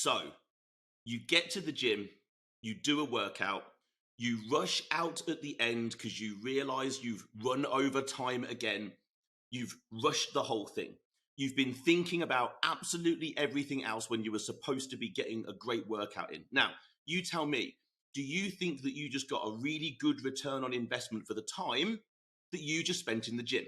So you get to the gym, you do a workout, you rush out at the end because you realize you've run over time again. You've rushed the whole thing. You've been thinking about absolutely everything else when you were supposed to be getting a great workout in. Now, you tell me, do you think that you just got a really good return on investment for the time that you just spent in the gym?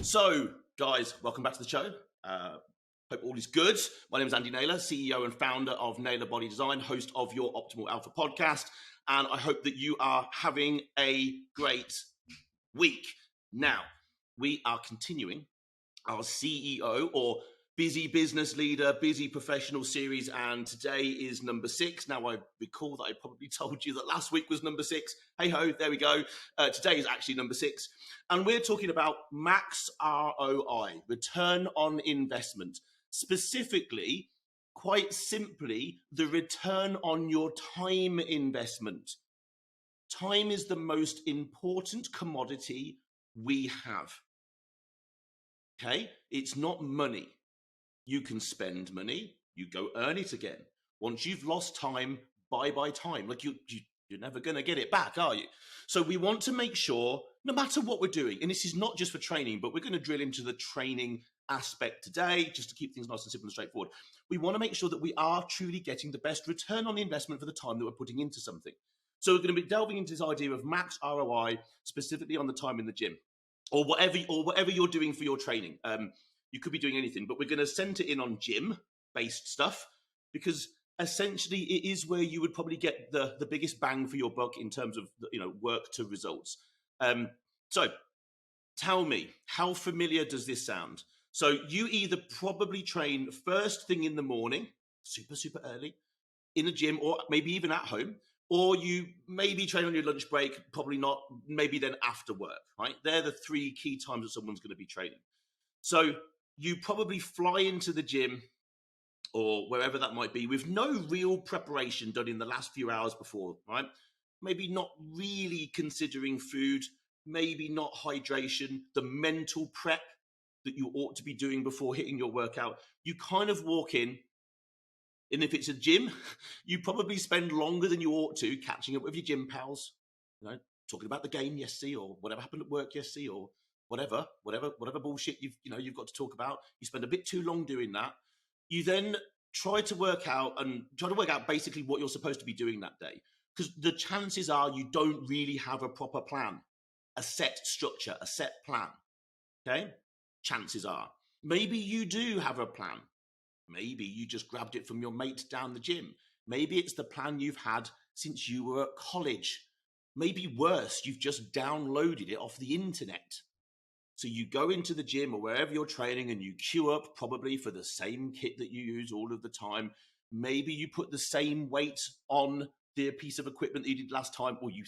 So, guys, welcome back to the show. Hope all is good. My name is Andy Naylor, CEO and founder of Naylor Body Design, host of your Optimal Alpha podcast, and I hope that you are having a great week. Now, we are continuing our CEO or Busy Business Leader, Busy Professional series, and today is number 6. Now, I recall that I probably told you that last week was number 6. Hey ho, there we go. Today is actually number 6, and we're talking about max ROI, return on investment. Specifically, quite simply, the return on your time investment. Time is the most important commodity we have. Okay? It's not money. You can spend money, you go earn it again. Once you've lost time, bye-bye time. Like you're never going to get it back, are you? So we want to make sure, no matter what we're doing, and this is not just for training, but we're going to drill into the training aspect today, just to keep things nice and simple and straightforward. We want to make sure that we are truly getting the best return on the investment for the time that we're putting into something. So we're going to be delving into this idea of max ROI, specifically on the time in the gym, or whatever you're doing for your training. You could be doing anything, but we're going to center in on gym-based stuff because essentially it is where you would probably get the biggest bang for your buck in terms of work to results. So tell me, how familiar does this sound? So you either probably train first thing in the morning, super early, in a gym, or maybe even at home, or you maybe train on your lunch break, probably not, maybe then after work, right? They're the 3 key times that someone's going to be training. So you probably fly into the gym or wherever that might be with no real preparation done in the last few hours before, right? Maybe not really considering food, maybe not hydration, the mental prep that you ought to be doing before hitting your workout. You kind of walk in, and if it's a gym, you probably spend longer than you ought to catching up with your gym pals, talking about the game yesterday or whatever happened at work yesterday or whatever bullshit you've got to talk about. You spend a bit too long doing that. You then try to work out basically what you're supposed to be doing that day, because the chances are you don't really have a proper plan, a set structure, a set plan. Okay, chances are maybe you do have a plan. Maybe you just grabbed it from your mate down the gym. Maybe it's the plan you've had since you were at college. Maybe worse, you've just downloaded it off the internet. So you go into the gym or wherever you're training and you queue up probably for the same kit that you use all of the time. Maybe you put the same weight on the piece of equipment that you did last time, or you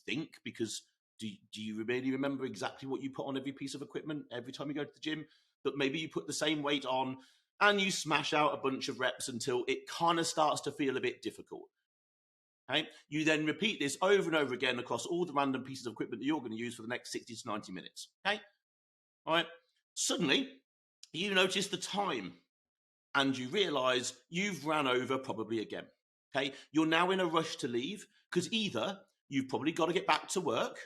think, because do you really remember exactly what you put on every piece of equipment every time you go to the gym? But maybe you put the same weight on and you smash out a bunch of reps until it kind of starts to feel a bit difficult. Okay? You then repeat this over and over again across all the random pieces of equipment that you're going to use for the next 60 to 90 minutes. Okay? All right. Suddenly, you notice the time and you realize you've ran over probably again. Okay. You're now in a rush to leave because either you've probably got to get back to work,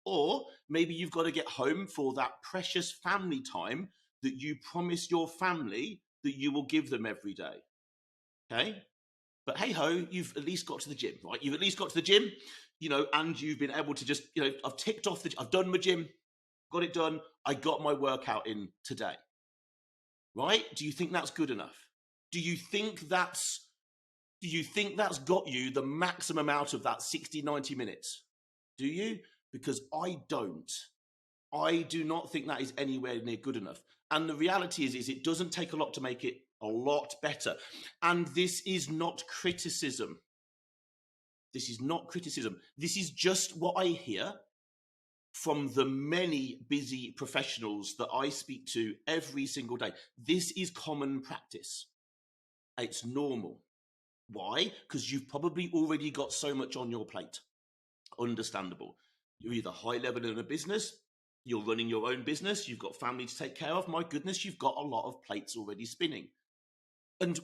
or maybe you've got to get home for that precious family time that you promise your family that you will give them every day. Okay. But hey ho, you've at least got to the gym, right? You've at least got to the gym, and you've been able to just, I've ticked off I've done my gym. Got it done. I got my workout in today. Right? Do you think that's good enough? Do you think that's got you the maximum out of that 60, 90 minutes? Do you? Because I don't. I do not think that is anywhere near good enough. And the reality is it doesn't take a lot to make it a lot better. And this is not criticism. This is not criticism. This is just what I hear from the many busy professionals that I speak to every single day. This is common practice. It's normal. Why? Because you've probably already got so much on your plate. Understandable. You're either high level in a business, you're running your own business, you've got family to take care of. My goodness, you've got a lot of plates already spinning. And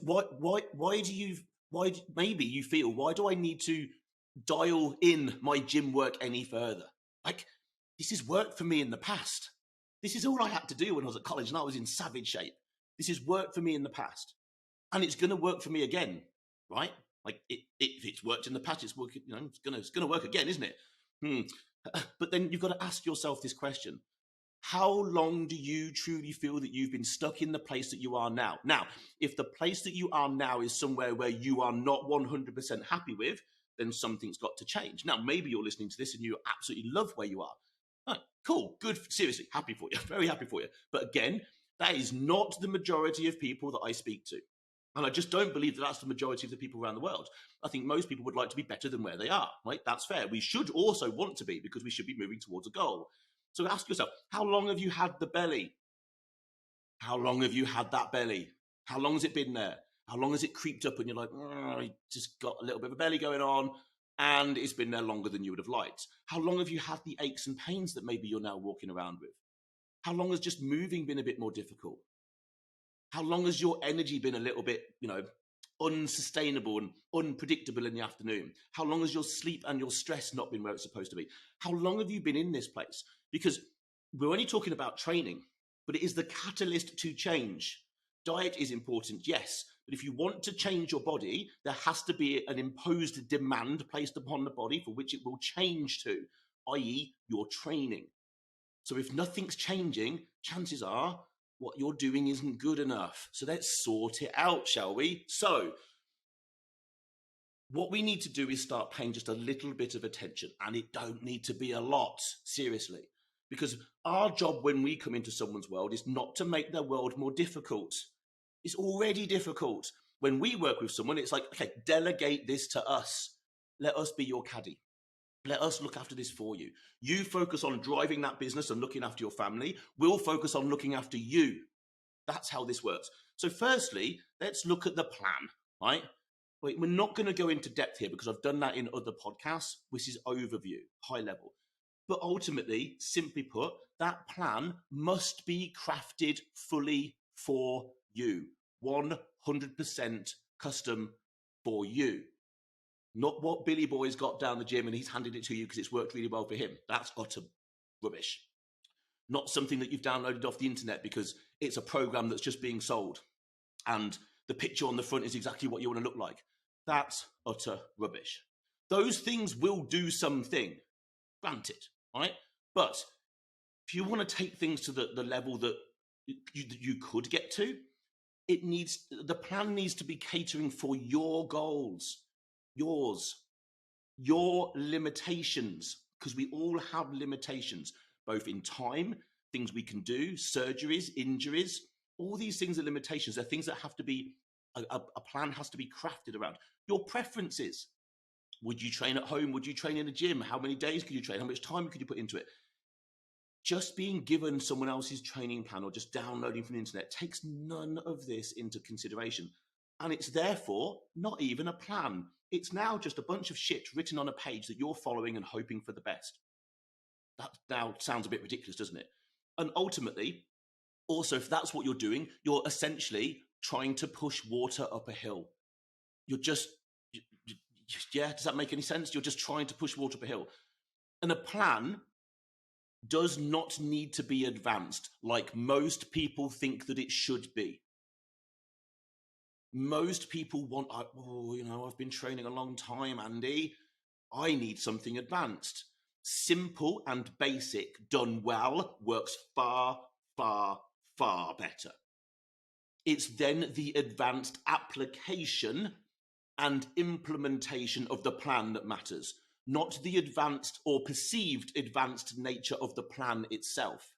maybe you feel, why do I need to dial in my gym work any further? Like, this has worked for me in the past. This is all I had to do when I was at college and I was in savage shape. This has worked for me in the past, and it's going to work for me again, right? Like, if it's worked in the past, it's working. It's going to work again, isn't it? But then you've got to ask yourself this question: how long do you truly feel that you've been stuck in the place that you are now? Now, if the place that you are now is somewhere where you are not 100% happy with, then something's got to change. Now, maybe you're listening to this and you absolutely love where you are. Oh, cool, good, seriously, happy for you, very happy for you. But again, that is not the majority of people that I speak to. And I just don't believe that that's the majority of the people around the world. I think most people would like to be better than where they are, right? That's fair. We should also want to be, because we should be moving towards a goal. So ask yourself, how long have you had the belly? How long have you had that belly? How long has it been there? How long has it creeped up and you're like, I just got a little bit of a belly going on, and it's been there longer than you would have liked? How long have you had the aches and pains that maybe you're now walking around with? How long has just moving been a bit more difficult? How long has your energy been a little bit, unsustainable and unpredictable in the afternoon? How long has your sleep and your stress not been where it's supposed to be? How long have you been in this place? Because we're only talking about training, but it is the catalyst to change. Diet is important, yes, but if you want to change your body, there has to be an imposed demand placed upon the body for which it will change to, i.e. your training. So if nothing's changing, chances are what you're doing isn't good enough. So let's sort it out, shall we? So what we need to do is start paying just a little bit of attention, and it don't need to be a lot, seriously. Because our job when we come into someone's world is not to make their world more difficult. It's already difficult. When we work with someone, it's like, okay, delegate this to us. Let us be your caddy. Let us look after this for you. You focus on driving that business and looking after your family. We'll focus on looking after you. That's how this works. So firstly, let's look at the plan, right? We're not going to go into depth here because I've done that in other podcasts, which is overview, high level. But ultimately, simply put, that plan must be crafted fully for you. 100% custom for you. Not what Billy Boy's got down the gym and he's handed it to you because it's worked really well for him. That's utter rubbish. Not something that you've downloaded off the internet because it's a program that's just being sold and the picture on the front is exactly what you want to look like. That's utter rubbish. Those things will do something, granted, right? But if you want to take things to the level that you could get to, the plan needs to be catering for your goals, yours, your limitations, because we all have limitations, both in time, things we can do, surgeries, injuries, all these things are limitations. They're things that have to be, a plan has to be crafted around. Your preferences. Would you train at home? Would you train in a gym? How many days could you train? How much time could you put into it? Just being given someone else's training plan or just downloading from the internet takes none of this into consideration. And it's therefore not even a plan. It's now just a bunch of shit written on a page that you're following and hoping for the best. That now sounds a bit ridiculous, doesn't it? And ultimately, also, if that's what you're doing, you're essentially trying to push water up a hill. You're just, does that make any sense? You're just trying to push water up a hill. And a plan does not need to be advanced like most people think that it should be. Most people want, I've been training a long time, Andy. I need something advanced. Simple and basic, done well, works far, far, far better. It's then the advanced application and implementation of the plan that matters, not the advanced or perceived advanced nature of the plan itself.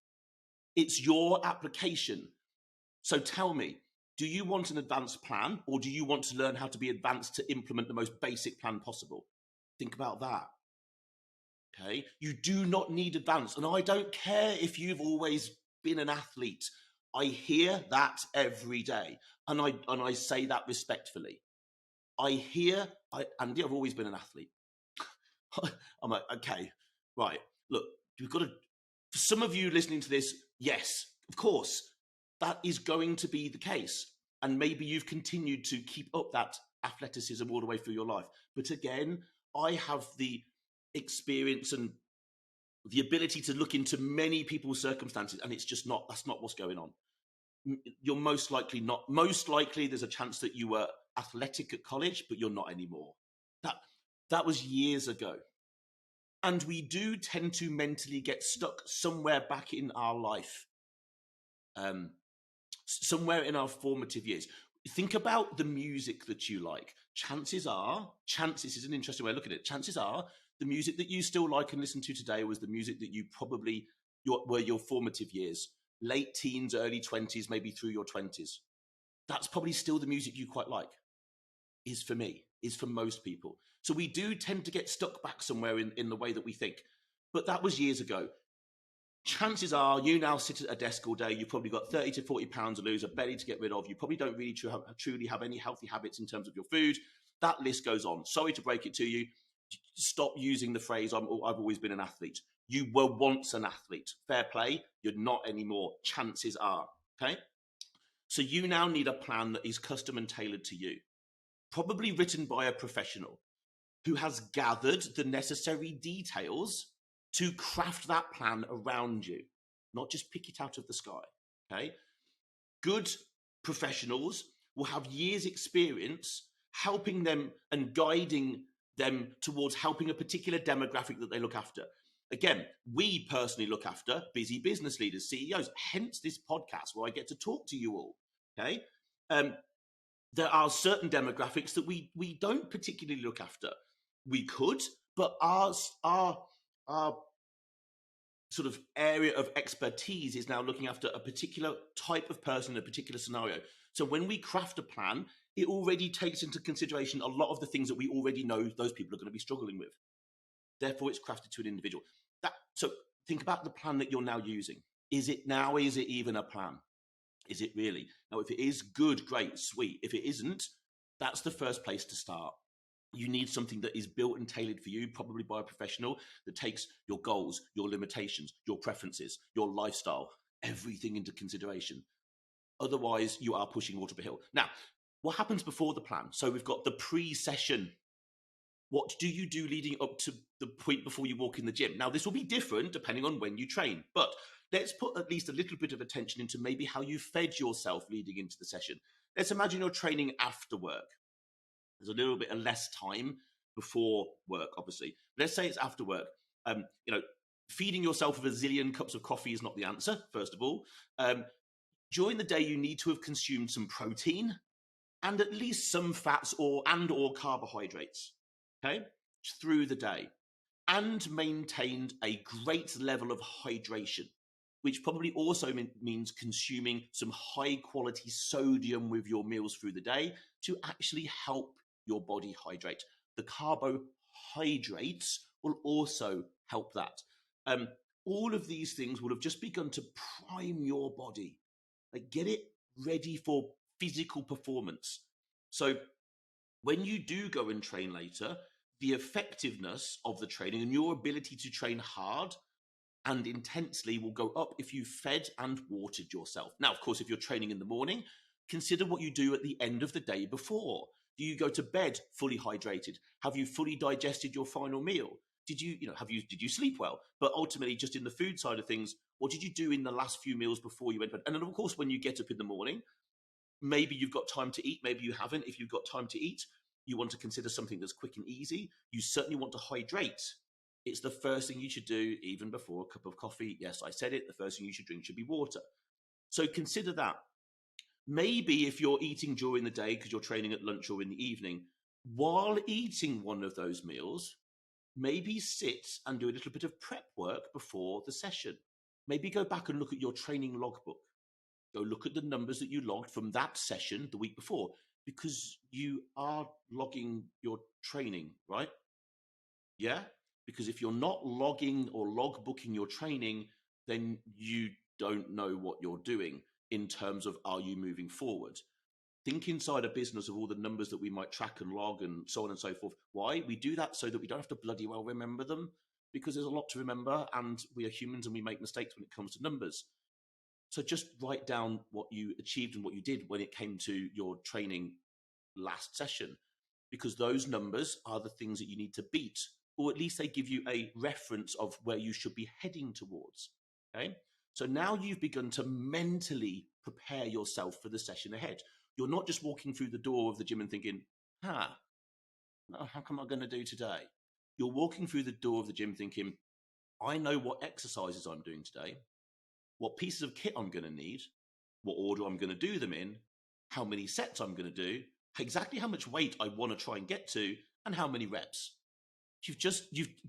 It's your application. So tell me, do you want an advanced plan, or do you want to learn how to be advanced to implement the most basic plan possible? Think about that. Okay, you do not need advanced. And I don't care if you've always been an athlete. I hear that every day. And I say that respectfully. Andy, I've always been an athlete. I'm like, okay, right. Look, you've got to, for some of you listening to this, yes, of course, that is going to be the case. And maybe you've continued to keep up that athleticism all the way through your life. But again, I have the experience and the ability to look into many people's circumstances, and that's not what's going on. You're most likely there's a chance that you were athletic at college, but you're not anymore. That was years ago. And we do tend to mentally get stuck somewhere back in our life, somewhere in our formative years. Think about the music that you like. Chances is an interesting way of looking at it. Chances are the music that you still like and listen to today was the music that you probably were your formative years, late teens, early 20s, maybe through your 20s. That's probably still the music you quite like. Is for me, is for most people. So we do tend to get stuck back somewhere in the way that we think. But that was years ago. Chances are you now sit at a desk all day, you've probably got 30 to 40 pounds to lose, a belly to get rid of. You probably don't really truly have any healthy habits in terms of your food. That list goes on. Sorry to break it to you. Stop using the phrase, I've always been an athlete. You were once an athlete. Fair play. You're not anymore. Chances are. Okay? So you now need a plan that is custom and tailored to you. Probably written by a professional who has gathered the necessary details to craft that plan around you, not just pick it out of the sky, okay? Good professionals will have years' experience helping them and guiding them towards helping a particular demographic that they look after. Again, we personally look after busy business leaders, CEOs, hence this podcast where I get to talk to you all, okay? There are certain demographics that we don't particularly look after. We could, but our sort of area of expertise is now looking after a particular type of person in a particular scenario. So when we craft a plan, it already takes into consideration a lot of the things that we already know those people are going to be struggling with. Therefore, it's crafted to an individual. So think about the plan that you're now using. Is it even a plan? Is it really? Now, if it is good, great, sweet. If it isn't, that's the first place to start. You need something that is built and tailored for you, probably by a professional that takes your goals, your limitations, your preferences, your lifestyle, everything into consideration. Otherwise, you are pushing water up a hill. Now, what happens before the plan? So we've got the pre-session. What do you do leading up to the point before you walk in the gym? Now, this will be different depending on when you train, but let's put at least a little bit of attention into maybe how you fed yourself leading into the session. Let's imagine you're training after work. There's a little bit of less time before work, obviously. Let's say it's after work. Feeding yourself with a zillion cups of coffee is not the answer, first of all. During the day, you need to have consumed some protein and at least some fats or carbohydrates, okay, through the day, and maintained a great level of hydration, which probably also means consuming some high quality sodium with your meals through the day to actually help your body hydrate. The carbohydrates will also help that. All of these things will have just begun to prime your body, like get it ready for physical performance. So when you do go and train later, the effectiveness of the training and your ability to train hard and intensely will go up if you fed and watered yourself. Now, of course, if you're training in the morning, consider what you do at the end of the day before. Do you go to bed fully hydrated? Have you fully digested your final meal? Did you sleep well? But ultimately, just in the food side of things, what did you do in the last few meals before you went to bed? And then, of course, when you get up in the morning, maybe you've got time to eat, maybe you haven't. If you've got time to eat, you want to consider something that's quick and easy. You certainly want to hydrate. It's the first thing you should do, even before a cup of coffee. Yes, I said it. The first thing you should drink should be water. So consider that. Maybe if you're eating during the day because you're training at lunch or in the evening, while eating one of those meals, maybe sit and do a little bit of prep work before the session. Maybe go back and look at your training logbook. Go look at the numbers that you logged from that session the week before, because you are logging your training, right? Yeah? Because if you're not logging or logbooking your training, then you don't know what you're doing in terms of, are you moving forward? think inside a business of all the numbers that we might track and log and so on and so forth. Why? We do that so that we don't have to bloody well remember them, because there's a lot to remember and we are humans and we make mistakes when it comes to numbers. So just write down what you achieved and what you did when it came to your training last session, because those numbers are the things that you need to beat, or at least they give you a reference of where you should be heading towards. Okay. So now you've begun to mentally prepare yourself for the session ahead. You're not just walking through the door of the gym and thinking, how come I'm going to do today? You're walking through the door of the gym thinking, I know what exercises I'm doing today, what pieces of kit I'm going to need, what order I'm going to do them in, how many sets I'm going to do, exactly how much weight I want to try and get to, and how many reps.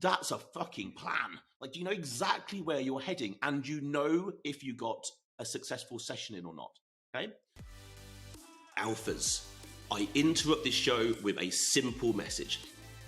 That's a fucking plan. Like, you know exactly where you're heading, and you know if you got a successful session in or not. Okay. Alphas, I interrupt this show with a simple message.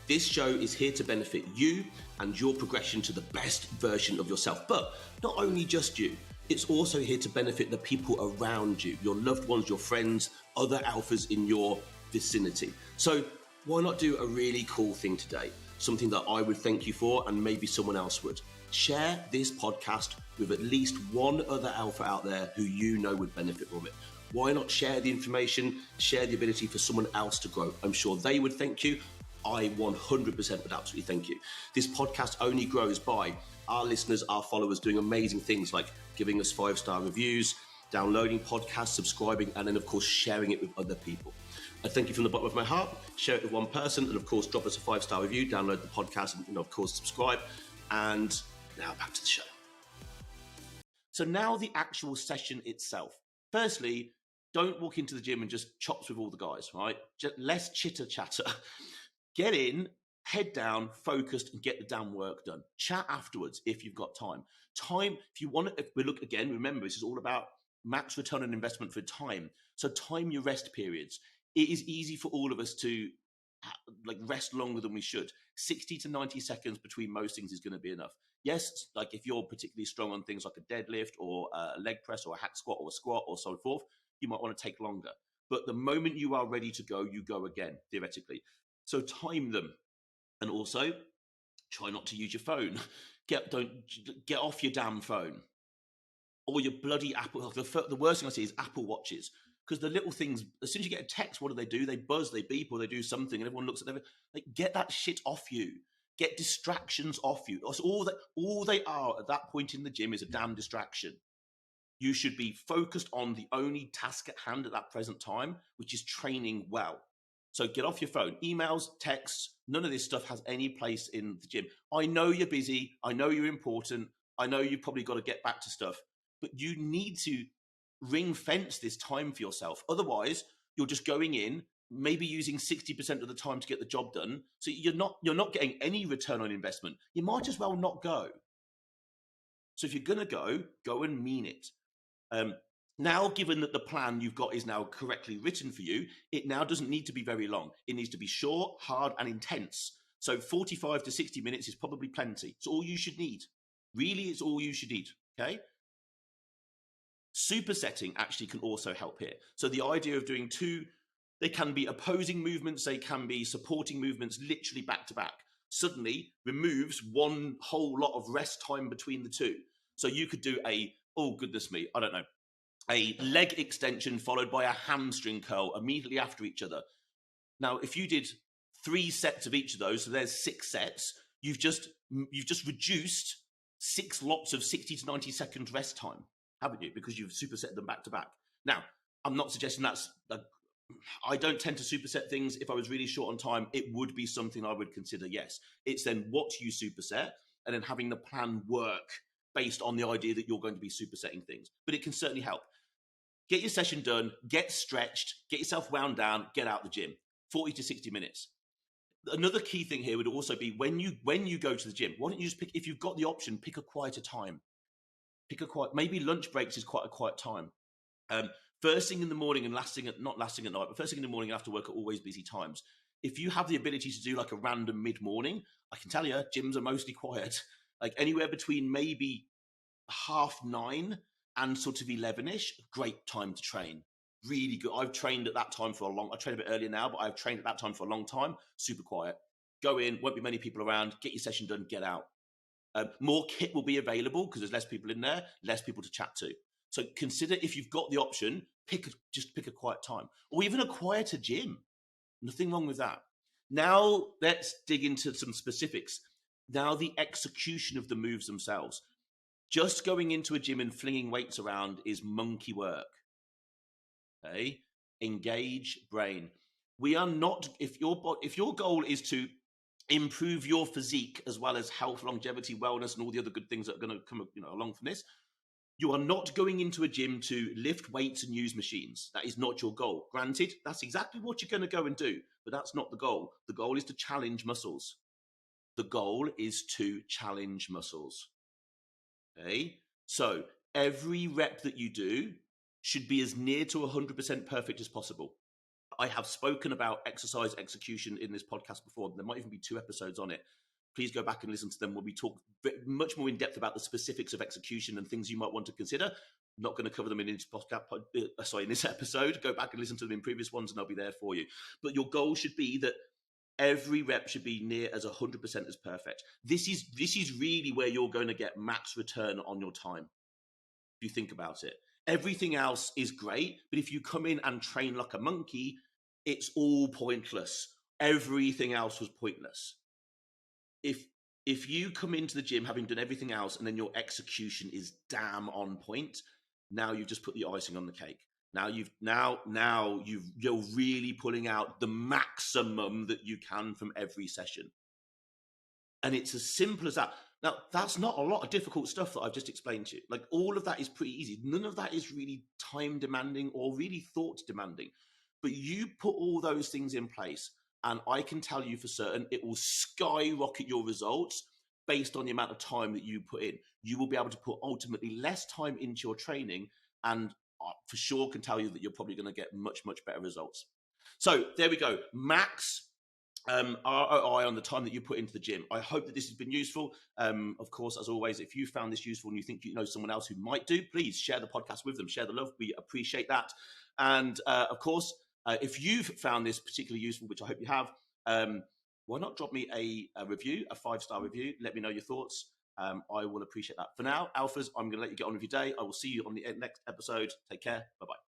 This show is here to benefit you and your progression to the best version of yourself. But not only just you, it's also here to benefit the people around you, your loved ones, your friends, other alphas in your vicinity. So why not do a really cool thing today? Something that I would thank you for, and maybe someone else would. Share this podcast with at least one other alpha out there who you know would benefit from it. Why not share the information, share the ability for someone else to grow? I'm sure they would thank you. I 100% would absolutely thank you. This podcast only grows by our listeners, our followers doing amazing things like giving us 5-star reviews, downloading podcasts, subscribing, and then of course sharing it with other people. I thank you from the bottom of my heart. Share it with one person, and of course drop us a 5-star review, download the podcast, and of course subscribe. And now back to the show. So now the actual session itself. Firstly, don't walk into the gym and just chops with all the guys, right? Just less chitter chatter. Get in, head down, focused, and get the damn work done. Chat afterwards if you've got time. If you want to, if we look again, remember, this is all about max return on investment for time. So time your rest periods. It is easy for all of us to rest longer than we should. 60 to 90 seconds between most things is going to be enough. Yes, like if you're particularly strong on things like a deadlift or a leg press or a hack squat or a squat or so forth, you might want to take longer. But the moment you are ready to go, you go again, theoretically. So time them. And also, try not to use your phone. Get off your damn phone. Or your bloody Apple. The worst thing I see is Apple Watches. Because the little things, as soon as you get a text, what do? They buzz, they beep, or they do something, and everyone looks at them. Like, get that shit off you. Get distractions off you. That's all they are at that point in the gym is a damn distraction. You should be focused on the only task at hand at that present time, which is training well. So get off your phone. Emails, texts, none of this stuff has any place in the gym. I know you're busy. I know you're important. I know you've probably got to get back to stuff. But you need to ring fence this time for yourself. Otherwise, you're just going in, maybe using 60% of the time to get the job done. So you're not getting any return on investment. You might as well not go. So if you're going to go and mean it. Now, given that the plan you've got is now correctly written for you, it now doesn't need to be very long. It needs to be short, hard, and intense. So 45 to 60 minutes is probably plenty. It's all you should need. Really, it's all you should need, okay? Supersetting actually can also help here. So the idea of doing they can be opposing movements, they can be supporting movements, literally back to back, suddenly removes one whole lot of rest time between the two. So you could do a leg extension followed by a hamstring curl immediately after each other. Now, if you did 3 sets of each of those, so there's 6 sets, you've just reduced 6 lots of 60 to 90 second rest time, haven't you? Because you've superset them back to back. Now, I'm not suggesting I don't tend to superset things. If I was really short on time, it would be something I would consider, yes. It's then what you superset and then having the plan work based on the idea that you're going to be supersetting things. But it can certainly help. Get your session done, get stretched, get yourself wound down, get out the gym. 40 to 60 minutes. Another key thing here would also be when you go to the gym, why don't you just pick, if you've got the option, pick a quieter time. Maybe lunch breaks is quite a quiet time. First thing in the morning and not last thing at night, but first thing in the morning after work are always busy times. If you have the ability to do like a random mid-morning, I can tell you, gyms are mostly quiet. Like anywhere between maybe 9:30 and sort of 11ish, great time to train. Really good. I've trained at that time I train a bit earlier now, but I've trained at that time for a long time. Super quiet. Go in, won't be many people around, get your session done, get out. More kit will be available because there's less people in there, less people to chat to. So consider, if you've got the option, just pick a quiet time, or even a quieter gym. Nothing wrong with that. Now let's dig into some specifics. Now the execution of the moves themselves. Just going into a gym and flinging weights around is monkey work. Okay, engage brain. We are not, if your goal is to improve your physique as well as health, longevity, wellness, and all the other good things that are going to come, along from this, you are not going into a gym to lift weights and use machines. That is not your goal. Granted, that's exactly what you're going to go and do, but that's not the goal. The goal is to challenge muscles. The goal is to challenge muscles. Okay, so every rep that you do should be as near to 100% perfect as possible. I have spoken about exercise execution in this podcast before. There might even be 2 episodes on it. Please go back and listen to them where we talk much more in depth about the specifics of execution and things you might want to consider. I'm not going to cover them in this podcast, in this episode. Go back and listen to them in previous ones, and I'll be there for you. But your goal should be that every rep should be near as 100% as perfect. This is really where you're going to get max return on your time. If you think about it, everything else is great, but if you come in and train like a monkey, it's all pointless. Everything else was pointless. If you come into the gym having done everything else and then your execution is damn on point, now you've just put the icing on the cake. Now you're really pulling out the maximum that you can from every session. And it's as simple as that. Now, that's not a lot of difficult stuff that I've just explained to you. Like, all of that is pretty easy. None of that is really time demanding or really thought demanding. But you put all those things in place, and I can tell you for certain it will skyrocket your results based on the amount of time that you put in. You will be able to put ultimately less time into your training, and for sure can tell you that you're probably going to get much, much better results. So there we go. Max ROI on the time that you put into the gym. I hope that this has been useful. Of course, as always, if you found this useful and you think you know someone else who might do, please share the podcast with them. Share the love. We appreciate that. And of course, if you've found this particularly useful, which I hope you have, why not drop me a review, a 5-star review? Let me know your thoughts. I will appreciate that. For now, Alphas, I'm going to let you get on with your day. I will see you on the next episode. Take care. Bye-bye.